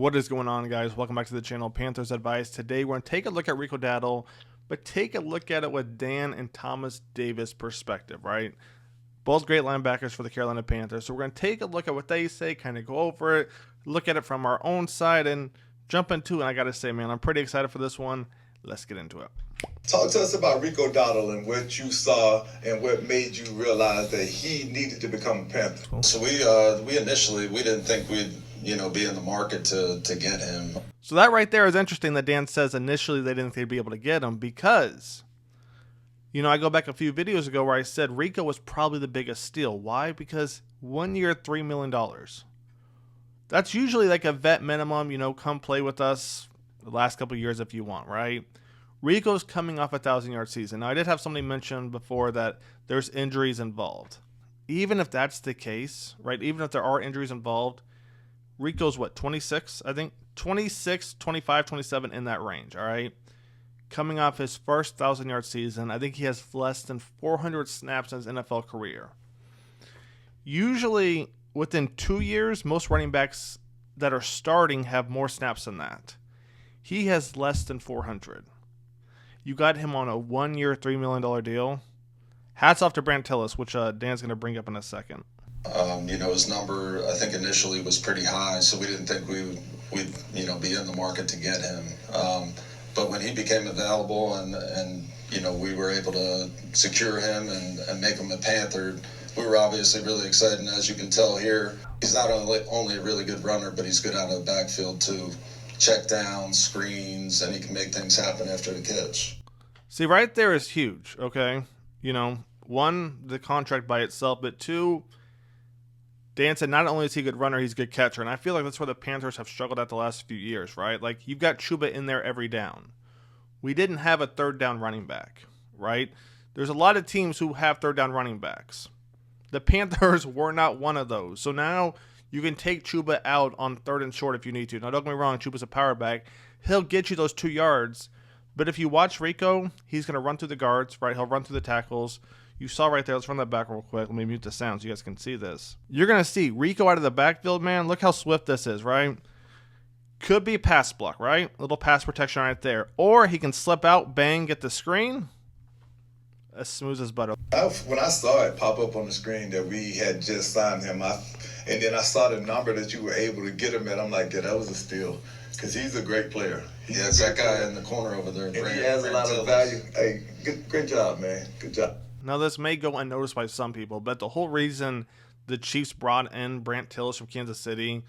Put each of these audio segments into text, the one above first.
What is going on, guys? Welcome back to the channel, Panthers Advice. Today, we're going to take a look at Rico Dowdle, but take a look at it with Dan and Thomas Davis perspective, right? Both great linebackers for the Carolina Panthers. So we're going to take a look at what they say, kind of go over it, look at it from our own side, and jump into it. And I got to say, man, I'm pretty excited for this one. Let's get into it. Talk to us about Rico Dowdle and what you saw and what made you realize that he needed to become a Panther. Cool. So we initially didn't think we'd be in the market to get him. So that right there is interesting that Dan says initially they didn't think they'd be able to get him because, I go back a few videos ago where I said Rico was probably the biggest steal. Why? Because 1 year, $3 million. That's usually like a vet minimum, come play with us the last couple of years if you want, right? Rico's coming off a 1,000-yard season. Now, I did have somebody mention before that there's injuries involved. Even if that's the case, right, even if there are injuries involved, Rico's, 26, I think? 26, 25, 27, in that range, all right? Coming off his first 1,000-yard season, I think he has less than 400 snaps in his NFL career. Usually, within 2 years, most running backs that are starting have more snaps than that. He has less than 400. You got him on a 1 year, $3 million deal. Hats off to Brant Tillis, which Dan's going to bring up in a second. His number, I think, initially was pretty high, so we didn't think we'd be in the market to get him. But when he became available and we were able to secure him and make him a Panther, we were obviously really excited. And as you can tell here, he's not only a really good runner, but he's good out of the backfield too. Check down, screens, and he can make things happen after the catch. See, right there is huge, okay? One, the contract by itself, but two, Dan said not only is he a good runner, he's a good catcher. And I feel like that's where the Panthers have struggled at the last few years, right? Like, you've got Chuba in there every down. We didn't have a third down running back, right? There's a lot of teams who have third down running backs. The Panthers were not one of those. So now you can take Chuba out on third and short if you need to. Now, don't get me wrong, Chuba's a power back. He'll get you those 2 yards. But if you watch Rico, he's going to run through the guards, right? He'll run through the tackles. You saw right there. Let's run that back real quick. Let me mute the sound so you guys can see this. You're going to see Rico out of the backfield, man. Look how swift this is, right? Could be pass block, right? A little pass protection right there. Or he can slip out, bang, get the screen. As smooth as butter. When I saw it pop up on the screen that we had just signed him, and then I saw the number that you were able to get him at, I'm like, yeah, that was a steal. Because he's a great player. It's that guy in the corner over there. And he has a lot of value. Hey, great job, man. Good job. Now, this may go unnoticed by some people, but the whole reason the Chiefs brought in Brant Tillis from Kansas City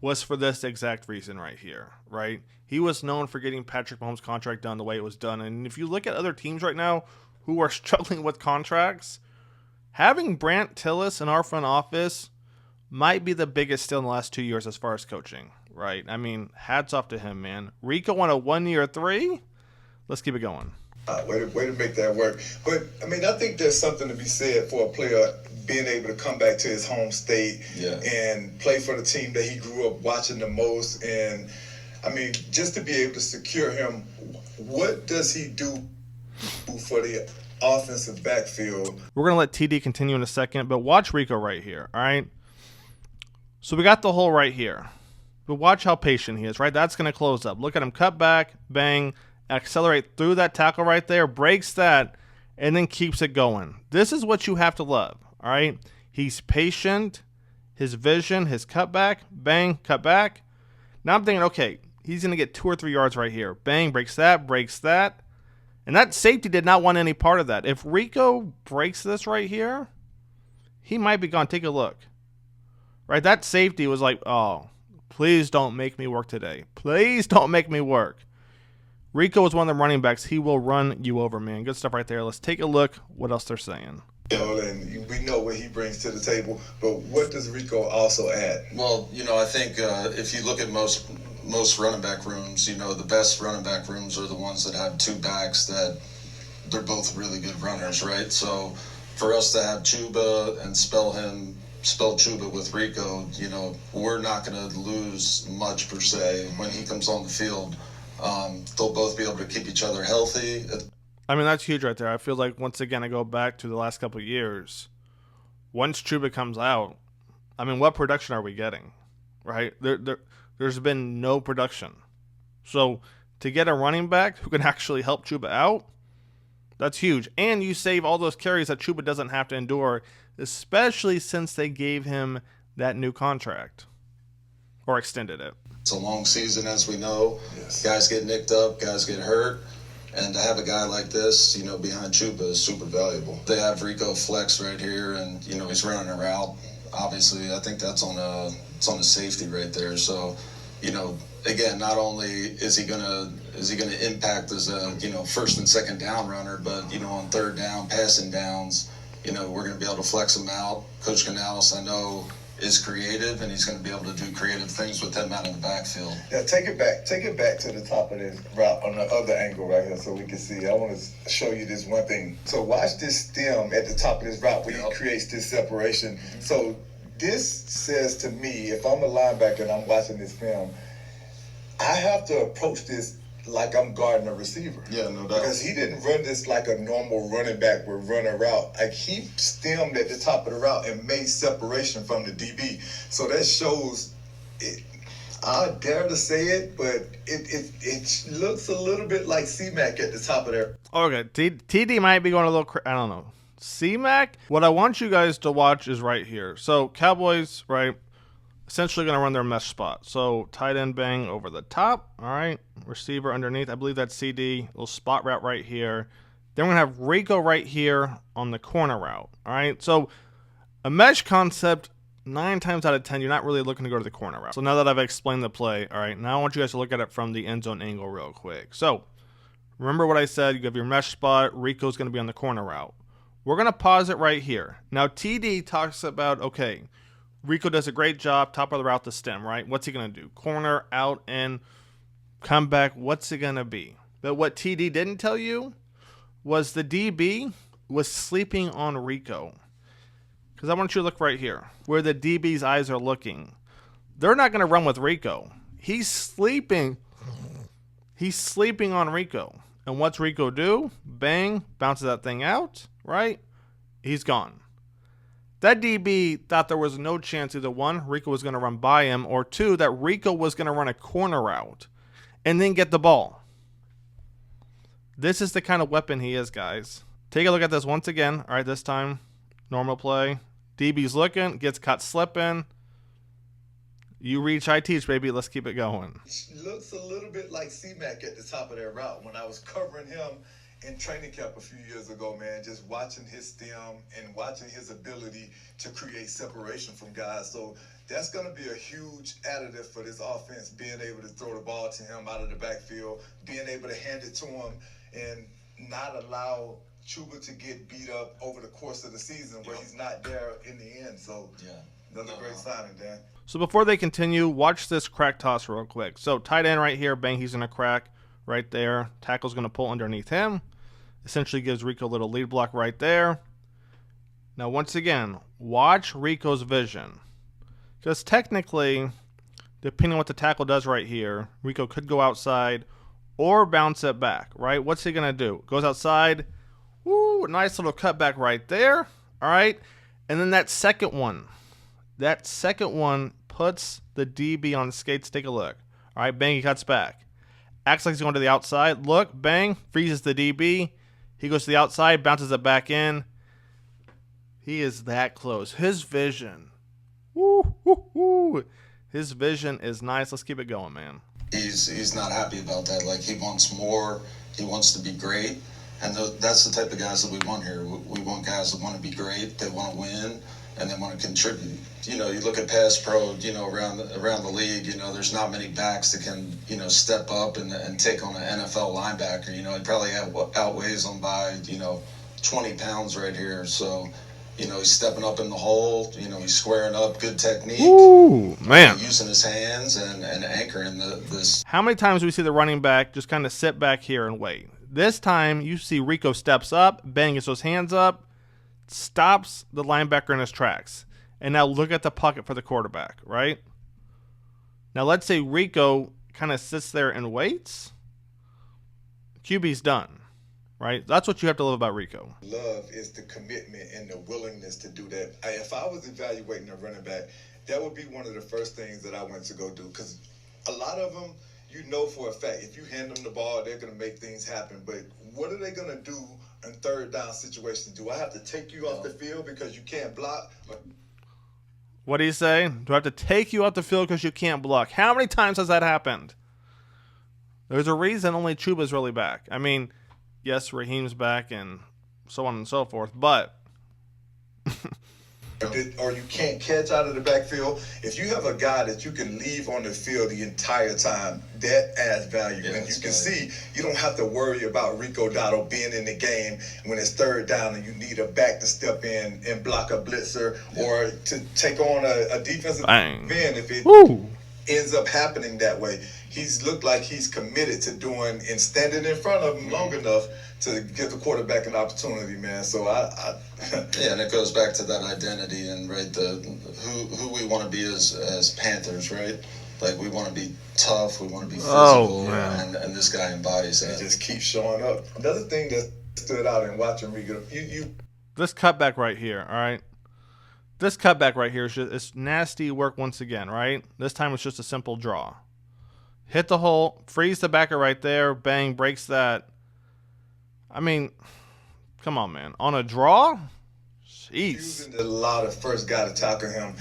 was for this exact reason right here, right? He was known for getting Patrick Mahomes' contract done the way it was done. And if you look at other teams right now who are struggling with contracts, having Brant Tillis in our front office might be the biggest steal in the last 2 years as far as coaching, right? I mean, hats off to him, man. Rico on a 1 year $3. Let's keep it going. Way to make that work. But, I think there's something to be said for a player being able to come back to his home state and play for the team that he grew up watching the most. And, just to be able to secure him, what does he do for the offensive backfield? We're going to let TD continue in a second, but watch Rico right here, all right? So we got the hole right here. But watch how patient he is, right? That's going to close up. Look at him cut back, bang, accelerate through that tackle right there, breaks that, and then keeps it going. This is what you have to love, all right? He's patient, his vision, his cutback, bang, cut back. Now I'm thinking, okay, he's going to get 2 or 3 yards right here. Bang, breaks that. And that safety did not want any part of that. If Rico breaks this right here, he might be gone. Take a look. Right, that safety was like, oh, please don't make me work today. Please don't make me work. Rico is one of the running backs. He will run you over, man. Good stuff right there. Let's take a look what else they're saying. And we know what he brings to the table, but what does Rico also add? Well, I think if you look at most running back rooms, the best running back rooms are the ones that have two backs that they're both really good runners, right? So for us to have Chuba and spell Chuba with Rico, we're not going to lose much per se when he comes on the field. They'll both be able to keep each other healthy. That's huge right there. I feel like, once again, I go back to the last couple of years. Once Chuba comes out, what production are we getting? Right? there's been no production. So to get a running back who can actually help Chuba out, that's huge. And you save all those carries that Chuba doesn't have to endure, especially since they gave him that new contract or extended it. It's a long season, as we know. Yes. Guys get nicked up, guys get hurt. And to have a guy like this, behind Chuba is super valuable. They have Rico flex right here, and, he's running a route. Obviously, I think that's on a safety right there. So, again, not only is he gonna impact as a first and second down runner, but on third down, passing downs, we're gonna be able to flex him out. Coach Canales, I know, is creative, and he's going to be able to do creative things with him out in the backfield. Yeah, take it back to the top of this route on the other angle right here so we can see. I want to show you this one thing. So watch this stem at the top of this route where he creates this separation. Mm-hmm. So this says to me, if I'm a linebacker and I'm watching this film, I have to approach this like I'm guarding a receiver. Yeah, no doubt. Because he didn't run this like a normal running back would run a route. Like, he stemmed at the top of the route and made separation from the DB. So that shows it. I dare to say it, but it looks a little bit like C-Mac at the top of there. Okay, TD might be going a little I don't know. C-Mac? What I want you guys to watch is right here. So Cowboys, right, essentially going to run their mesh spot. So tight end bang over the top, all right, receiver underneath. I believe that's CD, little spot route right here. Then we're going to have Rico right here on the corner route, all right? So a mesh concept, 9 times out of 10, you're not really looking to go to the corner route. So now that I've explained the play, all right, now I want you guys to look at it from the end zone angle real quick. So remember what I said, you have your mesh spot, Rico's going to be on the corner route. We're going to pause it right here. Now TD talks about, okay, Rico does a great job, top of the route to stem, right? What's he going to do? Corner, out, in, come back. What's it going to be? But what TD didn't tell you was the DB was sleeping on Rico. Because I want you to look right here, where the DB's eyes are looking. They're not going to run with Rico. He's sleeping. He's sleeping on Rico. And what's Rico do? Bang, bounces that thing out, right? He's gone. That DB thought there was no chance either one, Rico was going to run by him, or two, that Rico was going to run a corner route and then get the ball. This is the kind of weapon he is, guys. Take a look at this once again. All right, this time, normal play. DB's looking, gets caught slipping. You reach, I teach, baby. Let's keep it going. Looks a little bit like C-Mac at the top of that route. When I was covering him in training camp a few years ago, man, just watching his stem and watching his ability to create separation from guys. So that's going to be a huge additive for this offense, being able to throw the ball to him out of the backfield, being able to hand it to him, and not allow Chuba to get beat up over the course of the season where he's not there in the end. So another great signing, Dan. So before they continue, watch this crack toss real quick. So tight end right here, bang, he's going to crack right there. Tackle's going to pull underneath him. Essentially gives Rico a little lead block right there. Now, once again, watch Rico's vision. Because technically, depending on what the tackle does right here, Rico could go outside or bounce it back, right? What's he going to do? Goes outside. Woo, nice little cutback right there. All right. And then that second one puts the DB on skates. Take a look. All right, bang, he cuts back. Acts like he's going to the outside. Look, bang, freezes the DB. He goes to the outside, bounces it back in. He is that close. His vision. Woo, woo, woo. His vision is nice. Let's keep it going, man. He's not happy about that. Like, he wants more. He wants to be great. And that's the type of guys that we want here. We want guys that want to be great, they want to win, and they want to contribute. You look at pass pro, around the league, there's not many backs that can, step up and take on an NFL linebacker. He probably outweighs them by, 20 pounds right here. So, he's stepping up in the hole, he's squaring up, good technique. Ooh, man. Using his hands and anchoring this. How many times do we see the running back just kind of sit back here and wait? This time, you see Rico steps up, bang, gets those hands up, stops the linebacker in his tracks. And now look at the pocket for the quarterback, right? Now let's say Rico kind of sits there and waits. QB's done, right? That's what you have to love about Rico. Love is the commitment and the willingness to do that. If I was evaluating a running back, that would be one of the first things that I went to go do, because a lot of them, you know for a fact, if you hand them the ball, they're going to make things happen. But what are they going to do in third down situations? Do I have to take you off the field because you can't block? What do you say? Do I have to take you off the field because you can't block? How many times has that happened? There's a reason only Chuba's really back. I mean, yes, Raheem's back and so on and so forth, but or you can't catch out of the backfield. If you have a guy that you can leave on the field the entire time, that adds value. And you can see you don't have to worry about Rico Dowdle being in the game when it's third down and you need a back to step in and block a blitzer or to take on a defensive end if it ends up happening that way. He's looked like he's committed to doing and standing in front of him long enough to give the quarterback an opportunity, man. So yeah, and it goes back to that identity and who we want to be as Panthers, right? Like we want to be tough, we want to be physical, and this guy embodies that. He just keeps showing up. Another thing that stood out in watching Rico, this cutback right here, all right. This cutback right here is just it's nasty work once again, right? This time it's just a simple draw. Hit the hole, freeze the backer right there, bang, breaks that. I mean, come on, man. On a draw? Jeez. Using a lot of first guy to tackle him,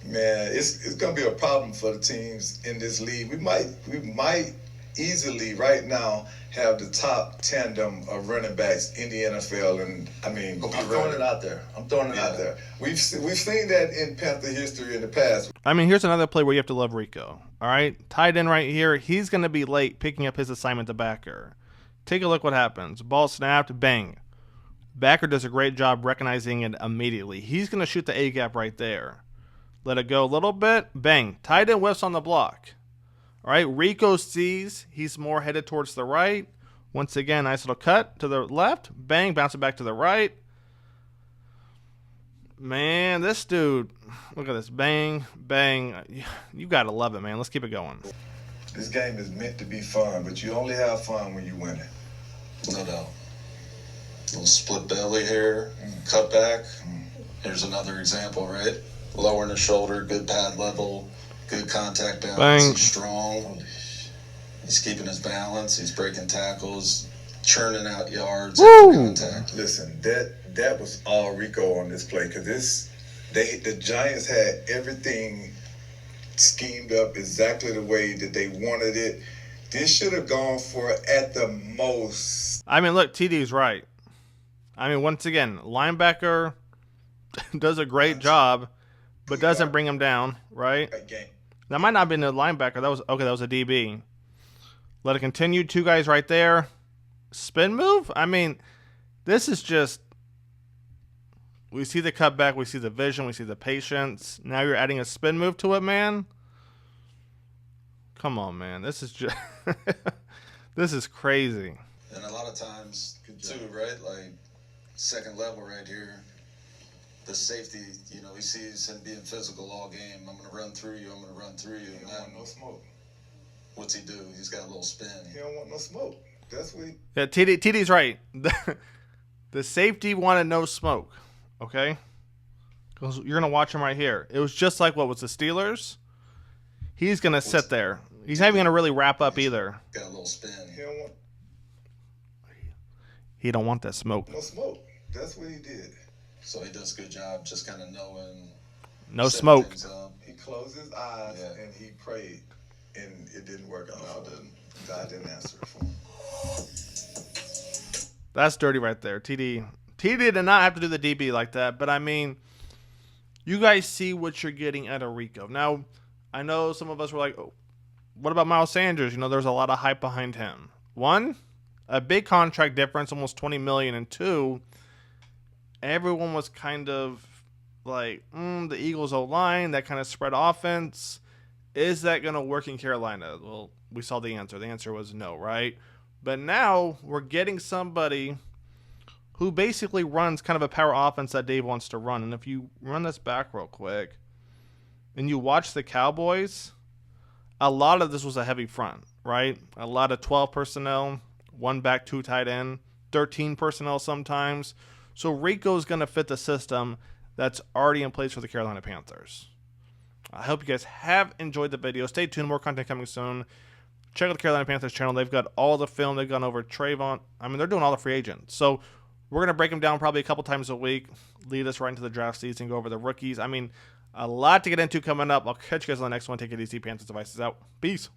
man, it's going to be a problem for the teams in this league. We might easily right now have the top tandem of running backs in the NFL. And, I mean, I'm throwing it out there. I'm throwing it out there. We've seen that in Panther history in the past. I mean, here's another play where you have to love Rico. All right? Tight end right here. He's going to be late picking up his assignment to backer. Take a look what happens. Ball snapped, bang. Backer does a great job recognizing it immediately. He's going to shoot the A-gap right there. Let it go a little bit, bang. Tight end whiffs on the block. All right, Rico sees he's more headed towards the right. Once again, nice little cut to the left. Bang, bounce it back to the right. Man, this dude, look at this. Bang, bang. You got to love it, man. Let's keep it going. This game is meant to be fun, but you only have fun when you win it. No doubt. Little split belly here, cut back. Here's another example, right? Lowering the shoulder, good pad level, good contact balance. Bang. He's strong. He's keeping his balance. He's breaking tackles, churning out yards after contact. Listen, that was all Rico on this play because the Giants had everything schemed up exactly the way that they wanted it. This should have gone for at the most. I mean, look, TD's right. I mean, once again, linebacker does a great job, but doesn't bring him down, right? That might not have been a linebacker. That was a DB. Let it continue. Two guys right there. Spin move? I mean, this is just... We see the cutback, we see the vision, we see the patience. Now you're adding a spin move to it, man. Come on, man. This is just this is crazy. And a lot of times, too, right? Like second level right here. The safety, he sees him being physical all game. I'm gonna run through you. I'm gonna run through you. He don't want no smoke. What's he do? He's got a little spin. He don't want no smoke. That's what he... Yeah, TD's right. The safety wanted no smoke. Okay? Because you're going to watch him right here. It was just like what was the Steelers. He's going to sit there. He's not even going to really wrap up either. Got a little spin. He don't want that smoke. No smoke. That's what he did. So he does a good job just kind of knowing. No smoke. He closed his eyes and he prayed. And it didn't work out. No, it didn't. God didn't answer it for him. That's dirty right there. TD did not have to do the DB like that, but I mean, you guys see what you're getting out of Rico. Now, I know some of us were like, oh, what about Miles Sanders? There's a lot of hype behind him. One, a big contract difference, almost $20 million, and two, everyone was kind of like, the Eagles O-line, that kind of spread offense. Is that going to work in Carolina? Well, we saw the answer. The answer was no, right? But now we're getting somebody who basically runs kind of a power offense that Dave wants to run. And if you run this back real quick and you watch the Cowboys, a lot of this was a heavy front, right? A lot of 12 personnel, one back, two tight end, 13 personnel sometimes. So Rico's going to fit the system that's already in place for the Carolina Panthers. I hope you guys have enjoyed the video. Stay tuned. More content coming soon. Check out the Carolina Panthers channel. They've got all the film. They've gone over Trayvon. I mean, they're doing all the free agents. So we're going to break them down probably a couple times a week. Lead us right into the draft season. Go over the rookies. I mean, a lot to get into coming up. I'll catch you guys on the next one. Take it easy. Panthers Devices out. Peace.